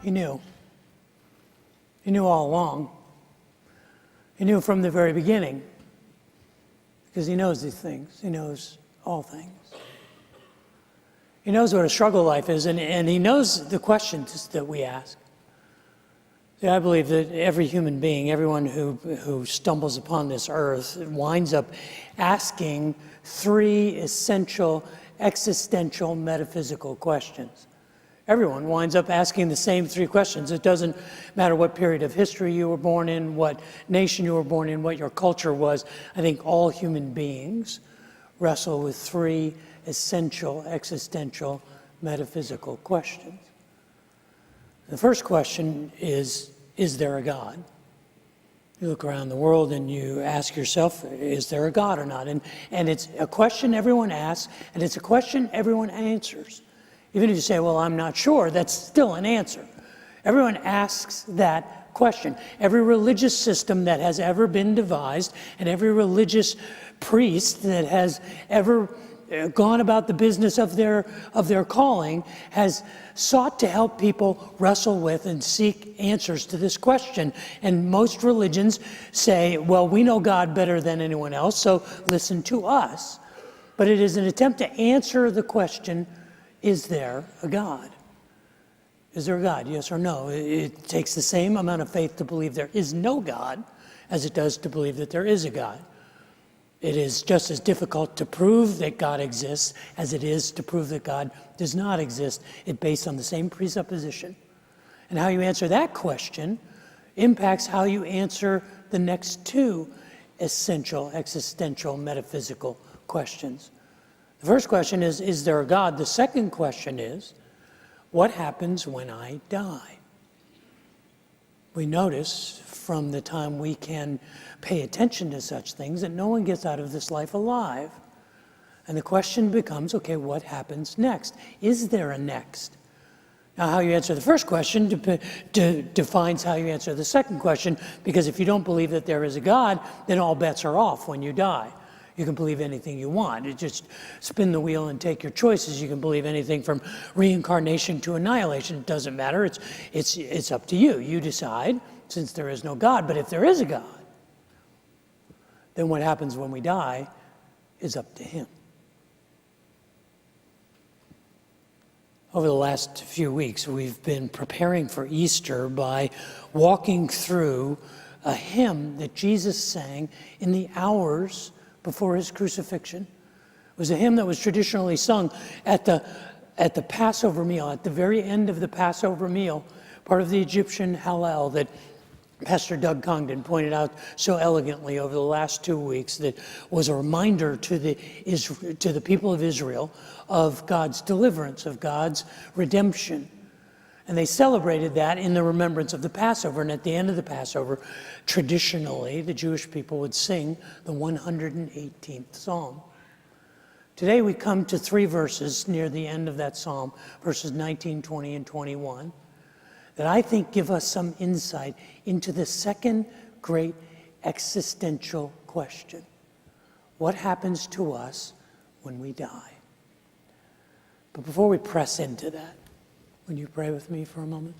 He knew. He knew all along. He knew from the very beginning, because he knows these things. He knows all things. He knows what a struggle life is, and he knows the questions that we ask. See, I believe that every human being, everyone who stumbles upon this earth, winds up asking three essential existential metaphysical questions. Everyone winds up asking the same three questions. It doesn't matter what period of history you were born in, what nation you were born in, what your culture was. I think all human beings wrestle with three essential existential metaphysical questions. The first question is there a God? You look around the world and you ask yourself, is there a God or not? And it's a question everyone asks, and it's a question everyone answers. Even if you say, well, I'm not sure, that's still an answer. Everyone asks that question. Every religious system that has ever been devised, and every religious priest that has ever gone about the business of their calling has sought to help people wrestle with and seek answers to this question. And most religions say, well, we know God better than anyone else, so listen to us. But it is an attempt to answer the question, is there a God? Is there a God, yes or no? It takes the same amount of faith to believe there is no God as it does to believe that there is a God. It is just as difficult to prove that God exists as it is to prove that God does not exist. It's based on the same presupposition. And how you answer that question impacts how you answer the next two essential, existential, metaphysical questions. The first question is there a God? The second question is, what happens when I die? We notice from the time we can pay attention to such things that no one gets out of this life alive. And the question becomes, okay, what happens next? Is there a next? Now, how you answer the first question defines how you answer the second question, because if you don't believe that there is a God, then all bets are off when you die. You can believe anything you want. You just spin the wheel and take your choices. You can believe anything from reincarnation to annihilation. It doesn't matter. It's up to you. You decide, since there is no God. But if there is a God, then what happens when we die is up to him. Over the last few weeks, we've been preparing for Easter by walking through a hymn that Jesus sang in the hours before his crucifixion. It was a hymn that was traditionally sung at the Passover meal, at the very end of the Passover meal, part of the Egyptian Hallel that Pastor Doug Congdon pointed out so elegantly over the last 2 weeks, that was a reminder to the people of Israel of God's deliverance, of God's redemption. And they celebrated that in the remembrance of the Passover. And at the end of the Passover, traditionally, the Jewish people would sing the 118th Psalm. Today we come to 3 verses near the end of that Psalm, verses 19, 20, and 21, that I think give us some insight into the second great existential question. What happens to us when we die? But before we press into that, would you pray with me for a moment?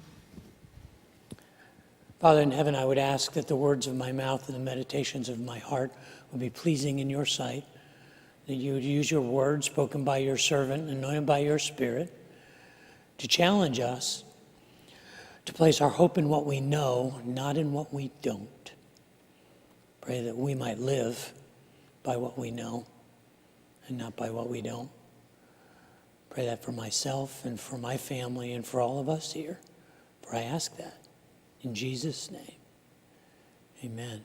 Father in heaven, I would ask that the words of my mouth and the meditations of my heart would be pleasing in your sight, that you would use your word spoken by your servant, anointed by your Spirit, to challenge us to place our hope in what we know, not in what we don't. Pray that we might live by what we know and not by what we don't. Pray that for myself and for my family and for all of us here. For I ask that in Jesus' name. Amen.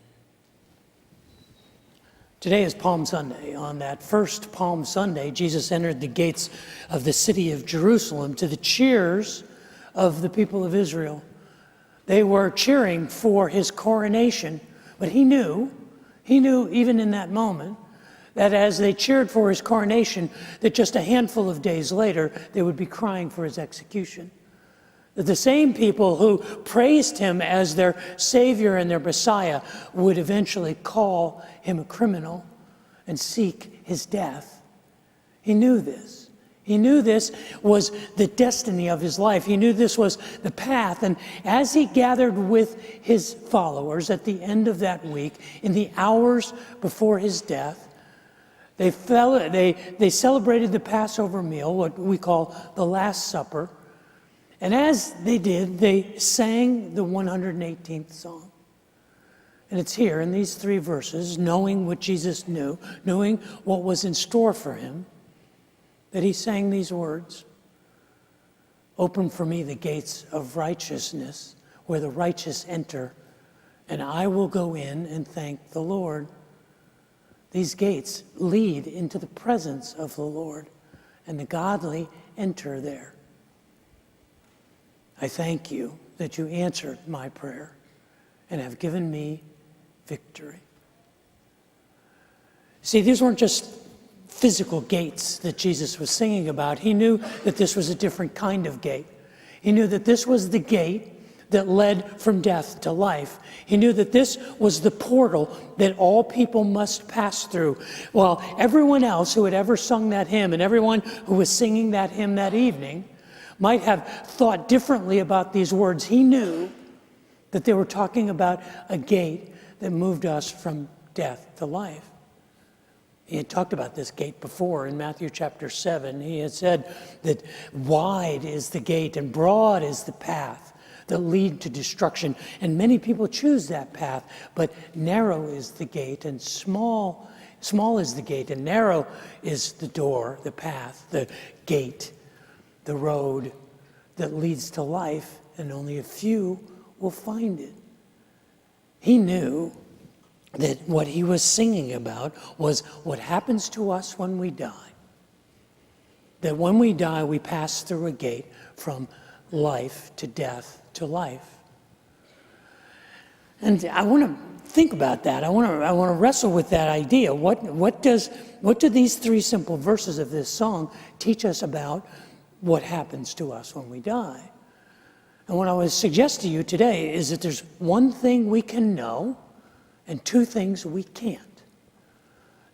Today is Palm Sunday. On that first Palm Sunday, Jesus entered the gates of the city of Jerusalem to the cheers of the people of Israel. They were cheering for his coronation, but he knew even in that moment, that as they cheered for his coronation, that just a handful of days later, they would be crying for his execution. That the same people who praised him as their Savior and their Messiah would eventually call him a criminal and seek his death. He knew this. He knew this was the destiny of his life. He knew this was the path. And as he gathered with his followers at the end of that week, in the hours before his death, they celebrated the Passover meal, what we call the Last Supper. And as they did, they sang the 118th Psalm. And it's here in these 3 verses, knowing what Jesus knew, knowing what was in store for him, that he sang these words. Open for me the gates of righteousness, where the righteous enter, and I will go in and thank the Lord. These gates lead into the presence of the Lord, and the godly enter there. I thank you that you answered my prayer and have given me victory. See, these weren't just physical gates that Jesus was singing about. He knew that this was a different kind of gate. He knew that this was the gate that led from death to life. He knew that this was the portal that all people must pass through. While everyone else who had ever sung that hymn and everyone who was singing that hymn that evening might have thought differently about these words, he knew that they were talking about a gate that moved us from death to life. He had talked about this gate before in Matthew chapter 7. He had said that wide is the gate and broad is the path that lead to destruction. And many people choose that path, but narrow is the gate and small is the gate and narrow is the door, the path, the gate, the road that leads to life, and only a few will find it. He knew that what he was singing about was what happens to us when we die. That when we die, we pass through a gate from life to death to life. And I want to think about that. I want to wrestle with that idea. What do these 3 simple verses of this song teach us about what happens to us when we die? And what I would suggest to you today is that there's one thing we can know and 2 things we can't.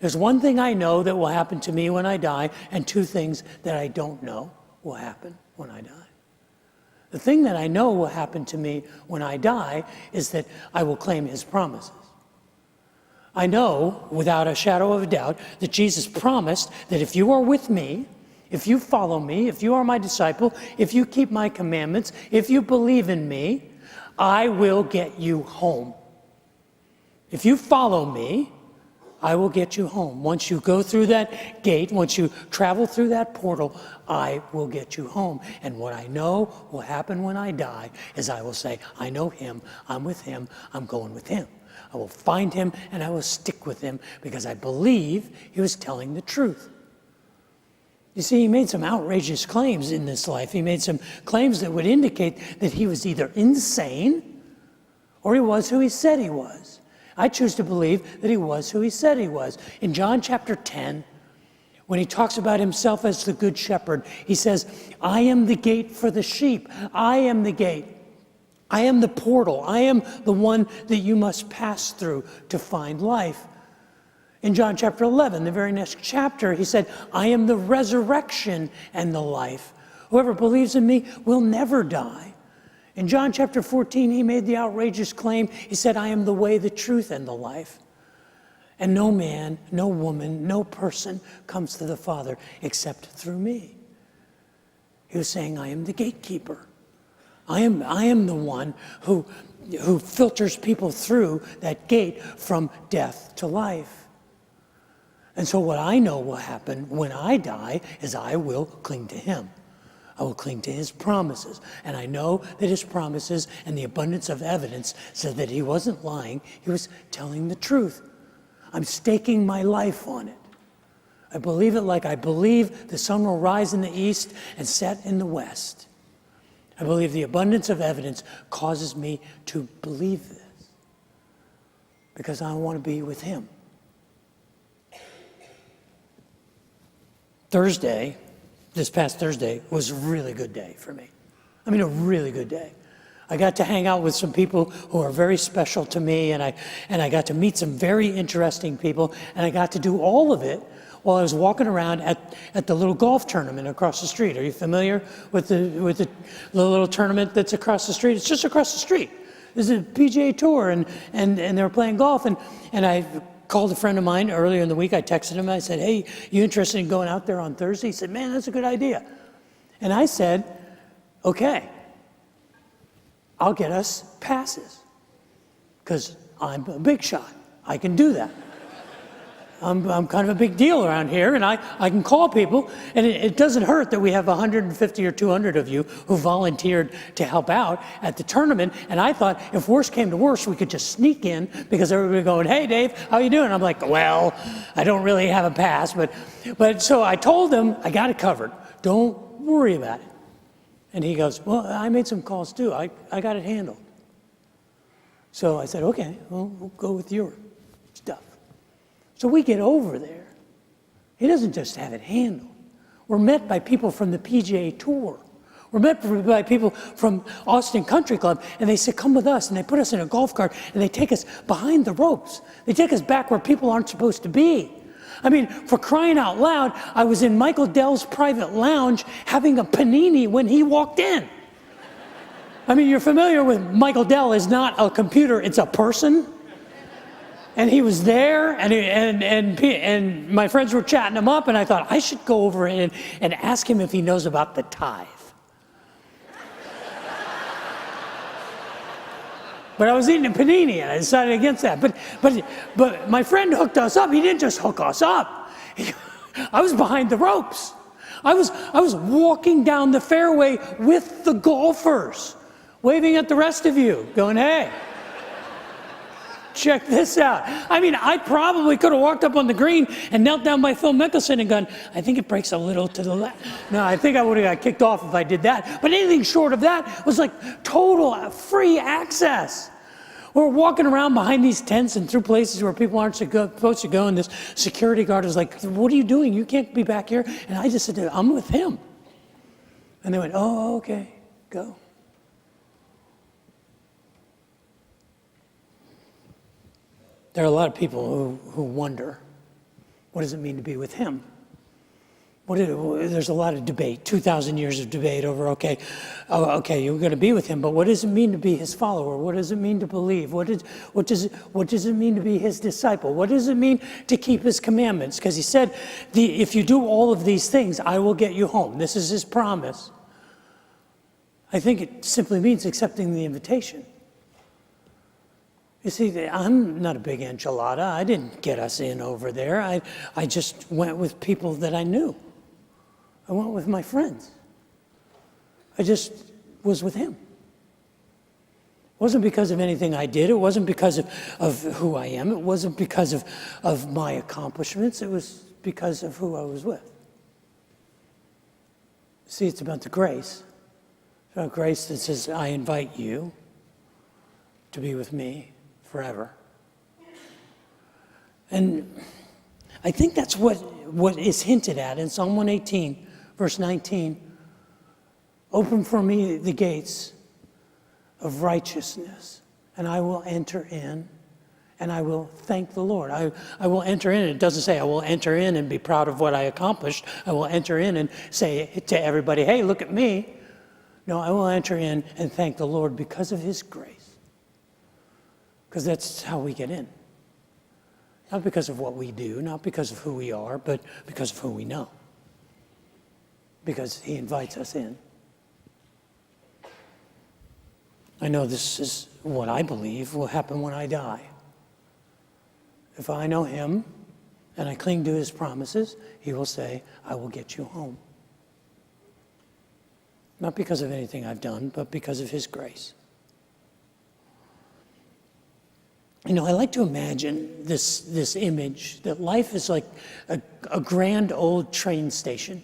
There's one thing I know that will happen to me when I die, and 2 things that I don't know will happen when I die. The thing that I know will happen to me when I die is that I will claim his promises. I know, without a shadow of a doubt, that Jesus promised that if you are with me, if you follow me, if you are my disciple, if you keep my commandments, if you believe in me, I will get you home. If you follow me, I will get you home. Once you go through that gate, once you travel through that portal, I will get you home. And what I know will happen when I die is I will say, I know him, I'm with him, I'm going with him. I will find him and I will stick with him because I believe he was telling the truth. You see, he made some outrageous claims in this life. He made some claims that would indicate that he was either insane or he was who he said he was. I choose to believe that he was who he said he was. In John chapter 10, when he talks about himself as the good shepherd, he says, I am the gate for the sheep. I am the gate. I am the portal. I am the one that you must pass through to find life. In John chapter 11, the very next chapter, he said, I am the resurrection and the life. Whoever believes in me will never die. In John chapter 14, he made the outrageous claim. He said, I am the way, the truth, and the life. And no man, no woman, no person comes to the Father except through me. He was saying, I am the gatekeeper. I am the one who filters people through that gate from death to life. And so what I know will happen when I die is I will cling to him. I will cling to his promises. And I know that his promises and the abundance of evidence said that he wasn't lying. He was telling the truth. I'm staking my life on it. I believe it like I believe the sun will rise in the east and set in the west. I believe the abundance of evidence causes me to believe this because I want to be with him. This past Thursday, was a really good day for me. I mean, a really good day. I got to hang out with some people who are very special to me, and I got to meet some very interesting people, and I got to do all of it while I was walking around at the little golf tournament across the street. Are you familiar with the little tournament that's across the street? It's just across the street. There's a PGA Tour, and they were playing golf, and I called a friend of mine earlier in the week. I texted him. I said, hey, you interested in going out there on Thursday? He said, man, that's a good idea. And I said, okay, I'll get us passes because I'm a big shot. I can do that. I'm kind of a big deal around here, and I can call people, and it doesn't hurt that we have 150 or 200 of you who volunteered to help out at the tournament. And I thought if worse came to worse, we could just sneak in because everybody going, hey, Dave, how you doing? I'm like, well, I don't really have a pass, but so I told him I got it covered. Don't worry about it. And he goes, well, I made some calls too. I got it handled. So I said, okay, well, we'll go with your stuff. So we get over there. He doesn't just have it handled. We're met by people from the PGA Tour. We're met by people from Austin Country Club, and they say, come with us, and they put us in a golf cart, and they take us behind the ropes. They take us back where people aren't supposed to be. I mean, for crying out loud, I was in Michael Dell's private lounge having a panini when he walked in. I mean, you're familiar with Michael Dell is not a computer, it's a person. And he was there, and my friends were chatting him up, and I thought, I should go over and ask him if he knows about the tithe. But I was eating a panini, and I decided against that. But my friend hooked us up. He didn't just hook us up. I was behind the ropes. I was walking down the fairway with the golfers, waving at the rest of you, going, hey, check this out. I mean, I probably could have walked up on the green and knelt down by Phil Mickelson and gone, I think it breaks a little to the left. No, I think I would have got kicked off if I did that. But anything short of that was like total free access. We're walking around behind these tents and through places where people aren't supposed to go, and this security guard is like, what are you doing? You can't be back here. And I just said, I'm with him. And they went, oh, okay, go. There are a lot of people who wonder, what does it mean to be with him? There's a lot of debate, 2,000 years of debate over, okay, you're going to be with him, but what does it mean to be his follower? What does it mean to believe? What does it mean to be his disciple? What does it mean to keep his commandments? Because he said, if you do all of these things, I will get you home. This is his promise. I think it simply means accepting the invitation. You see, I'm not a big enchilada. I didn't get us in over there. I just went with people that I knew. I went with my friends. I just was with him. It wasn't because of anything I did. It wasn't because of who I am. It wasn't because of my accomplishments. It was because of who I was with. See, it's about the grace. It's about grace that says, I invite you to be with me forever. And I think that's what is hinted at in Psalm 118, verse 19. Open for me the gates of righteousness, and I will enter in, and I will thank the Lord. I will enter in. It doesn't say I will enter in and be proud of what I accomplished. I will enter in and say to everybody, hey, look at me. No, I will enter in and thank the Lord because of his grace. Because that's how we get in. Not because of what we do, not because of who we are, but because of who we know. Because he invites us in. I know this is what I believe will happen when I die. If I know him and I cling to his promises, he will say, I will get you home. Not because of anything I've done, but because of his grace. You know, I like to imagine this image that life is like a grand old train station.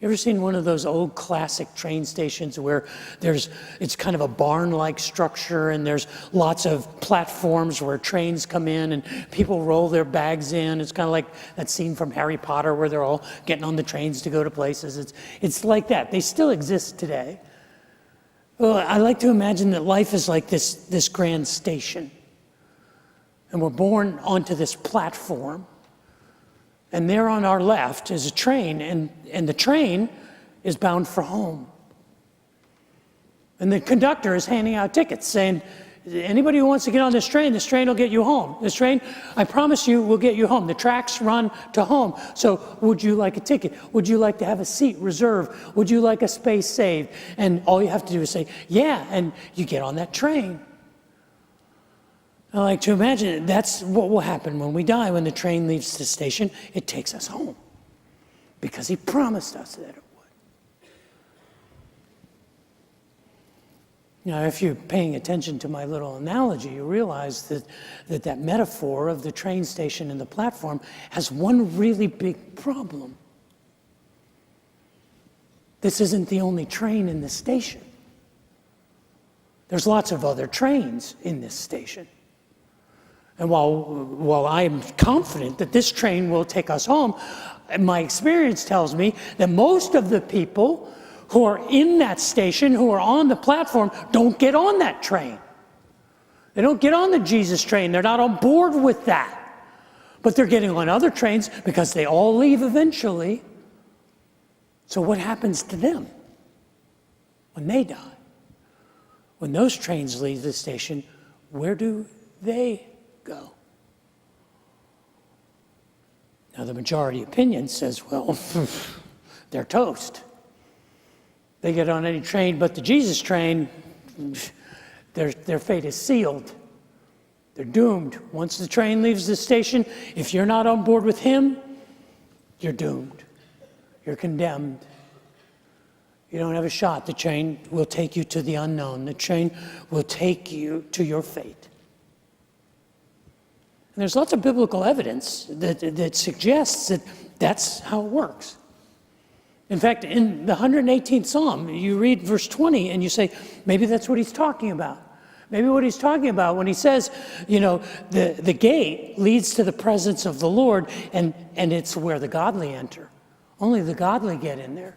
You ever seen one of those old classic train stations where it's kind of a barn-like structure and there's lots of platforms where trains come in and people roll their bags in? It's kind of like that scene from Harry Potter where they're all getting on the trains to go to places. It's like that. They still exist today. Well, I like to imagine that life is like this grand station. And we're born onto this platform. And there on our left is a train, and the train is bound for home. And the conductor is handing out tickets saying, anybody who wants to get on this train will get you home. This train, I promise you, will get you home. The tracks run to home. So would you like a ticket? Would you like to have a seat reserved? Would you like a space saved? And all you have to do is say, yeah, and you get on that train. I like to imagine that's what will happen when we die. When the train leaves the station, it takes us home because he promised us that it would. Now, if you're paying attention to my little analogy, you realize that metaphor of the train station and the platform has one really big problem. This isn't the only train in the station. There's lots of other trains in this station. And while I'm confident that this train will take us home, my experience tells me that most of the people who are in that station, who are on the platform, don't get on that train. They don't get on the Jesus train. They're not on board with that. But they're getting on other trains because they all leave eventually. So what happens to them when they die? When those trains leave the station, where do they go? Now, the majority opinion says, well, they're toast. They get on any train but the Jesus train, their fate is sealed. They're doomed. Once the train leaves the station, if you're not on board with him, you're doomed. You're condemned. You don't have a shot. The train will take you to the unknown. The train will take you to your fate. And there's lots of biblical evidence that suggests that that's how it works. In fact, in the 118th Psalm, you read verse 20 and you say, maybe that's what he's talking about. Maybe what he's talking about when he says, the gate leads to the presence of the Lord, and it's where the godly enter. Only the godly get in there.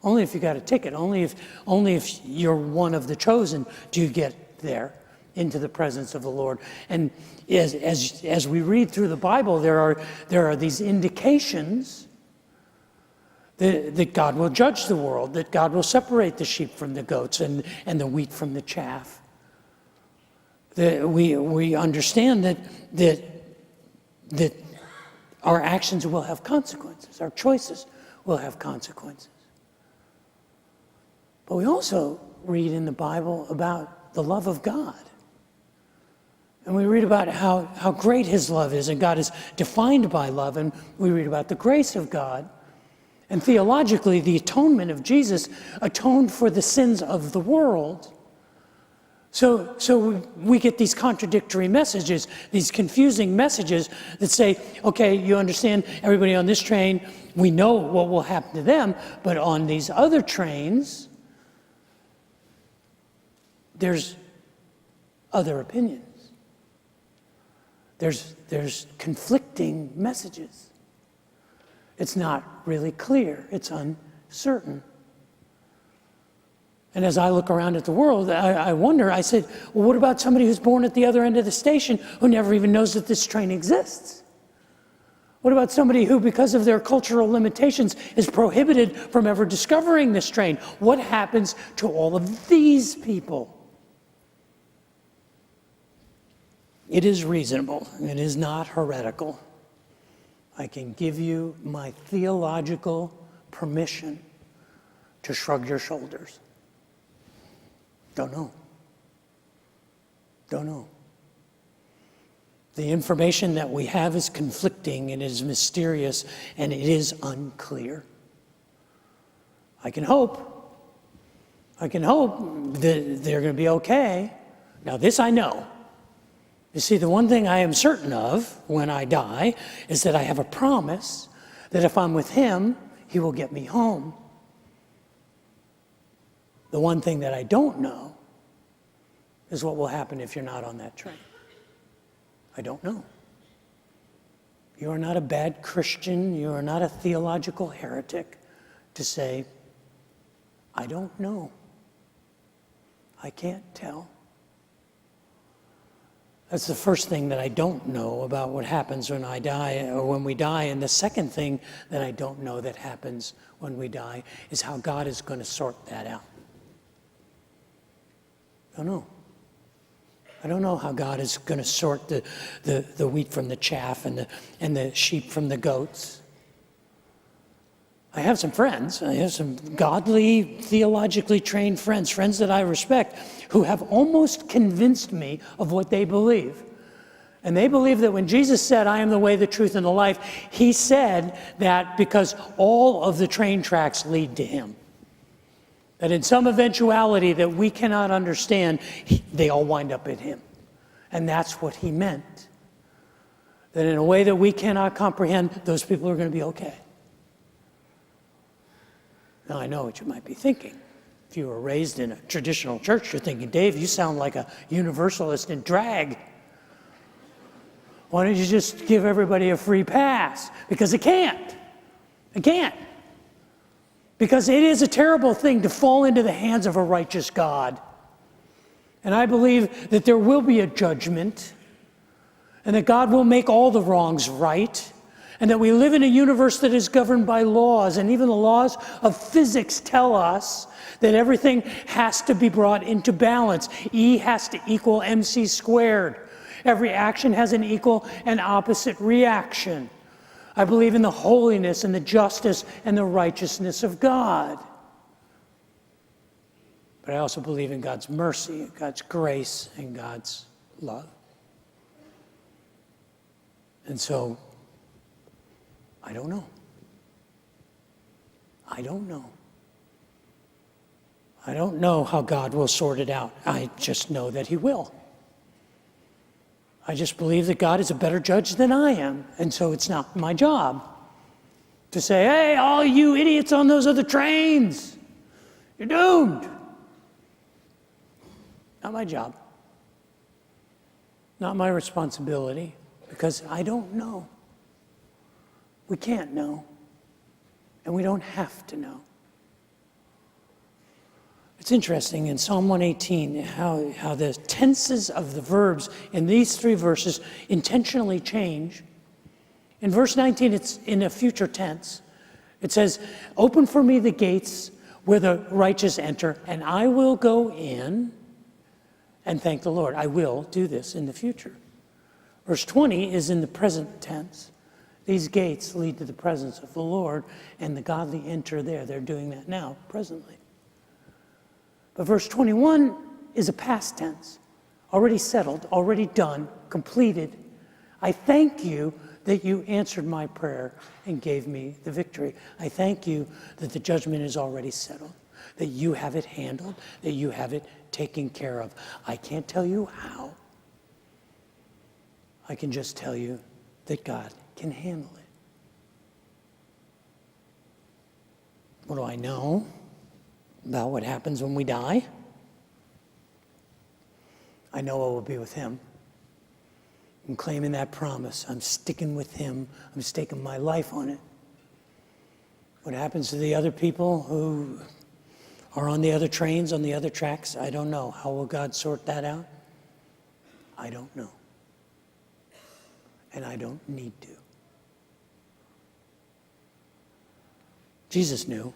Only if you got a ticket. Only if you're one of the chosen do you get there into the presence of the Lord. And as we read through the Bible, there are these indications that God will judge the world, that God will separate the sheep from the goats and the wheat from the chaff. We understand that our actions will have consequences. Our choices will have consequences. But we also read in the Bible about the love of God. And we read about how great his love is, and God is defined by love, and we read about the grace of God. And theologically, the atonement of Jesus atoned for the sins of the world. So we get these contradictory messages, these confusing messages that say, okay, you understand, everybody on this train, we know what will happen to them, but on these other trains, there's other opinions. There's conflicting messages. It's not really clear. It's uncertain. And as I look around at the world, I wonder, I said, well, what about somebody who's born at the other end of the station who never even knows that this train exists? What about somebody who, because of their cultural limitations, is prohibited from ever discovering this train? What happens to all of these people? It is reasonable. It is not heretical. I can give you my theological permission to shrug your shoulders. Don't know. Don't know. The information that we have is conflicting, and it is mysterious, and it is unclear. I can hope that they're going to be okay. Now, this I know. You see, the one thing I am certain of when I die is that I have a promise that if I'm with him, he will get me home. The one thing that I don't know is what will happen if you're not on that train. I don't know. You are not a bad Christian. You are not a theological heretic to say, I don't know. I can't tell. That's the first thing that I don't know about what happens when I die or when we die. And the second thing that I don't know that happens when we die is how God is going to sort that out. I don't know. I don't know how God is going to sort the wheat from the chaff and the sheep from the goats. I have some friends, I have some godly, theologically trained friends that I respect, who have almost convinced me of what they believe. And they believe that when Jesus said, I am the way, the truth, and the life, he said that because all of the train tracks lead to him. That in some eventuality that we cannot understand, they all wind up at him. And that's what he meant. That in a way that we cannot comprehend, those people are going to be okay. Now, I know what you might be thinking. If you were raised in a traditional church, you're thinking, Dave, you sound like a universalist in drag. Why don't you just give everybody a free pass? Because it can't. It can't. Because it is a terrible thing to fall into the hands of a righteous God. And I believe that there will be a judgment, and that God will make all the wrongs right, and that we live in a universe that is governed by laws, and even the laws of physics tell us that everything has to be brought into balance. E has to equal mc squared. Every action has an equal and opposite reaction. I believe in the holiness and the justice and the righteousness of God. But I also believe in God's mercy, God's grace, and God's love. And so, I don't know. I don't know. I don't know how God will sort it out. I just know that he will. I just believe that God is a better judge than I am. And so it's not my job to say, hey, all you idiots on those other trains, you're doomed. Not my job. Not my responsibility, because I don't know. We can't know, and we don't have to know. It's interesting in Psalm 118 how the tenses of the verbs in these three verses intentionally change. In verse 19, it's in a future tense. It says, open for me the gates where the righteous enter, and I will go in and thank the Lord. I will do this in the future. Verse 20 is in the present tense. These gates lead to the presence of the Lord, and the godly enter there. They're doing that now, presently. But verse 21 is a past tense, already settled, already done, completed. I thank you that you answered my prayer and gave me the victory. I thank you that the judgment is already settled, that you have it handled, that you have it taken care of. I can't tell you how. I can just tell you that God can handle it. What do I know about what happens when we die? I know I will be with him. I'm claiming that promise. I'm sticking with him. I'm staking my life on it. What happens to the other people who are on the other trains, on the other tracks? I don't know. How will God sort that out? I don't know. And I don't need to. Jesus knew.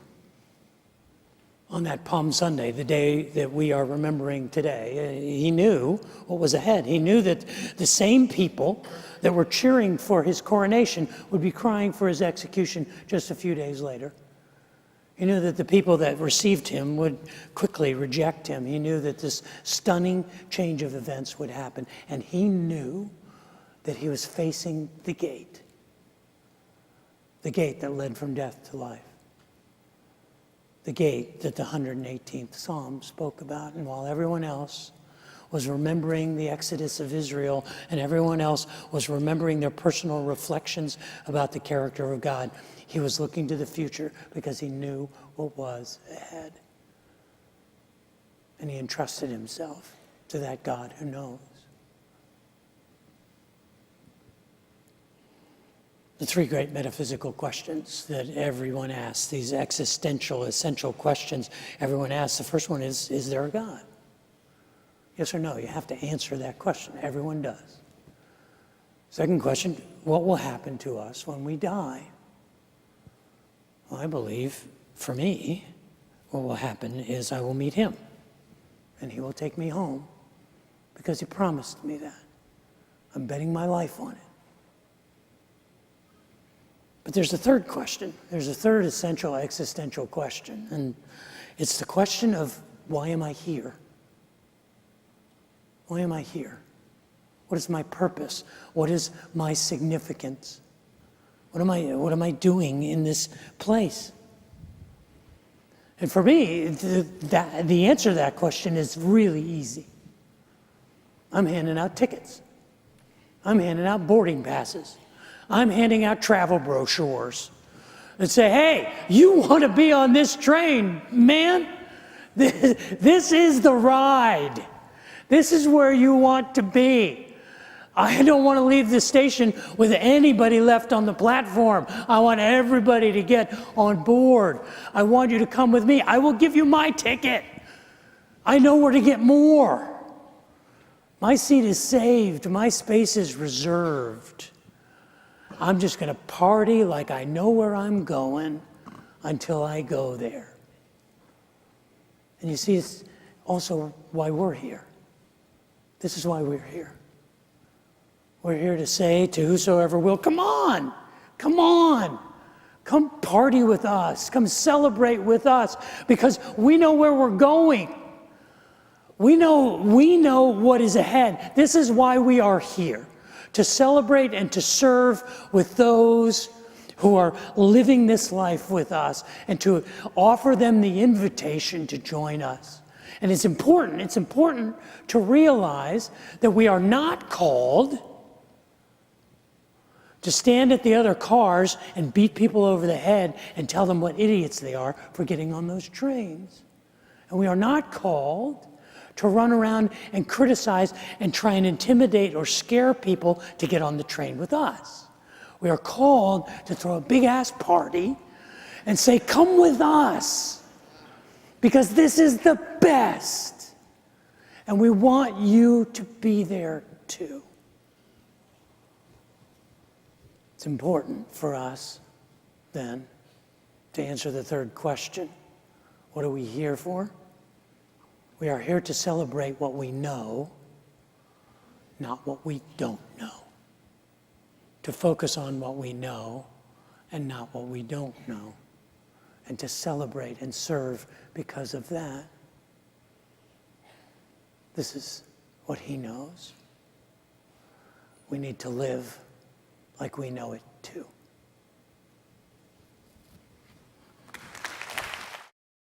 On that Palm Sunday, the day that we are remembering today, he knew what was ahead. He knew that the same people that were cheering for his coronation would be crying for his execution just a few days later. He knew that the people that received him would quickly reject him. He knew that this stunning change of events would happen. And he knew that he was facing the gate that led from death to life. The gate that the 118th Psalm spoke about. And while everyone else was remembering the exodus of Israel and everyone else was remembering their personal reflections about the character of God, he was looking to the future because he knew what was ahead. And he entrusted himself to that God who knows. The three great metaphysical questions that everyone asks, these existential, essential questions everyone asks. The first one is there a God? Yes or no? You have to answer that question. Everyone does. Second question, what will happen to us when we die? Well, I believe, for me, what will happen is I will meet him, and he will take me home, because he promised me that. I'm betting my life on it. But there's a third question. There's a third essential existential question, and it's the question of, why am I here? Why am I here? What is my purpose? What is my significance? What am I doing in this place? And for me, the answer to that question is really easy. I'm handing out tickets. I'm handing out boarding passes. I'm handing out travel brochures and say, hey, you want to be on this train, man? This is the ride. This is where you want to be. I don't want to leave the station with anybody left on the platform. I want everybody to get on board. I want you to come with me. I will give you my ticket. I know where to get more. My seat is saved. My space is reserved. I'm just going to party like I know where I'm going until I go there. And you see, it's also why we're here. This is why we're here. We're here to say to whosoever will, come on, come party with us, come celebrate with us, because we know where we're going. We know what is ahead. This is why we are here, to celebrate and to serve with those who are living this life with us, and to offer them the invitation to join us. And it's important to realize that we are not called to stand at the other cars and beat people over the head and tell them what idiots they are for getting on those trains. And we are not called to run around and criticize and try and intimidate or scare people to get on the train with us. We are called to throw a big-ass party and say, come with us, because this is the best. And we want you to be there too. It's important for us, then, to answer the third question. What are we here for? We are here to celebrate what we know, not what we don't know. To focus on what we know and not what we don't know. And to celebrate and serve because of that. This is what he knows. We need to live like we know it too.